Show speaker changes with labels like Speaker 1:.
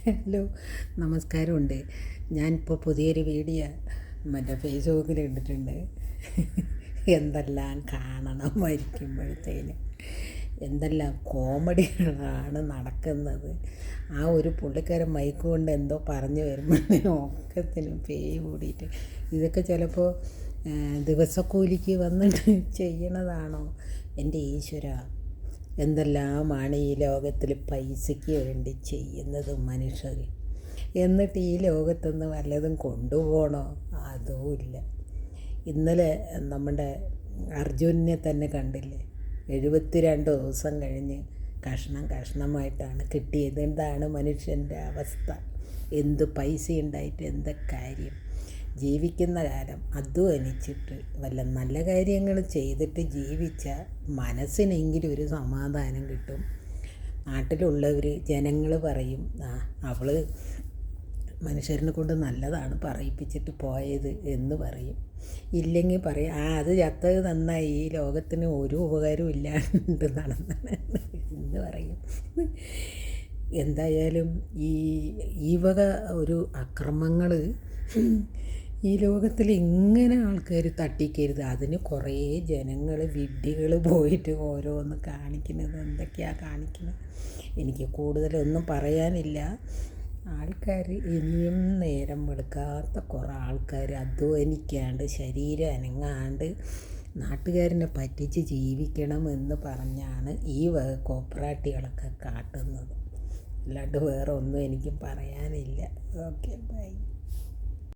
Speaker 1: Hello, നമസ്കാരമുണ്ട്. ഞാനിപ്പോൾ പുതിയൊരു വീഡിയോ ഫേസ്ബുക്കിൽ ഇട്ടിട്ടുണ്ട്. എന്തെല്ലാം കാണണം മരിക്കുമ്പോഴത്തേന്, എന്തെല്ലാം കോമഡികളാണ് നടക്കുന്നത്. ആ ഒരു പുള്ളിക്കാരൻ മൈക്ക് കൊണ്ട് എന്തോ പറഞ്ഞു വരുമ്പോഴത്തേനും ഒക്കത്തിനും പേയ് കൂടിയിട്ട്, ഇതൊക്കെ ചിലപ്പോൾ ദിവസക്കൂലിക്ക് വന്നിട്ട് ചെയ്യണതാണോ? എൻ്റെ ഈശ്വര, എന്തെല്ലാമാണ് ഈ ലോകത്തിൽ പൈസയ്ക്ക് വേണ്ടി ചെയ്യുന്നത് മനുഷ്യർ. എന്നിട്ട് ഈ ലോകത്തുനിന്ന് വല്ലതും കൊണ്ടുപോകണോ? അതുമില്ല. ഇന്നലെ നമ്മുടെ അർജുനെ തന്നെ കണ്ടില്ലേ, 72 ദിവസം കഴിഞ്ഞ് കഷ്ണം കഷ്ണമായിട്ടാണ് കിട്ടിയത്. എന്താണ് മനുഷ്യൻ്റെ അവസ്ഥ? എന്ത് പൈസ ഉണ്ടായിട്ട് എന്താ കാര്യം? ജീവിക്കുന്ന കാലം അധ്വാനിച്ചിട്ട് വല്ല നല്ല കാര്യങ്ങൾ ചെയ്തിട്ട് ജീവിച്ചാൽ മനസ്സിനെങ്കിലും ഒരു സമാധാനം കിട്ടും. നാട്ടിലുള്ളവർ ജനങ്ങൾ പറയും, അവൾ മനുഷ്യരിനെ കൊണ്ട് നല്ലതാണ് പറയിപ്പിച്ചിട്ട് പോയത് എന്ന് പറയും. ഇല്ലെങ്കിൽ പറയും, അത് ചത്തത് നന്നായി, ഈ ലോകത്തിന് ഒരു ഉപകാരവും ഇല്ലാണ്ട് നടന്നാണ് എന്ന് പറയും. എന്തായാലും ഈ വക ഒരു അക്രമങ്ങൾ ഈ ലോകത്തിൽ ഇങ്ങനെ ആൾക്കാർ തട്ടിക്കരുത്. അതിന് കുറേ ജനങ്ങൾ വിഡ്ഢികൾ പോയിട്ട് ഓരോന്ന് കാണിക്കുന്നത്, എന്തൊക്കെയാണ് കാണിക്കുന്നത്. എനിക്ക് കൂടുതലൊന്നും പറയാനില്ല. ആൾക്കാർ ഇനിയും നേരം വെളുക്കാത്ത കുറേ ആൾക്കാർ അധ്വാനിക്കാണ്ട് ശരീരം അനങ്ങാണ്ട് നാട്ടുകാരനെ പറ്റിച്ച് ജീവിക്കണമെന്ന് പറഞ്ഞാണ് ഈ കോപ്രാട്ടികളൊക്കെ കാട്ടുന്നത്. അല്ലാണ്ട് വേറെ ഒന്നും എനിക്ക് പറയാനില്ല. Okay, by.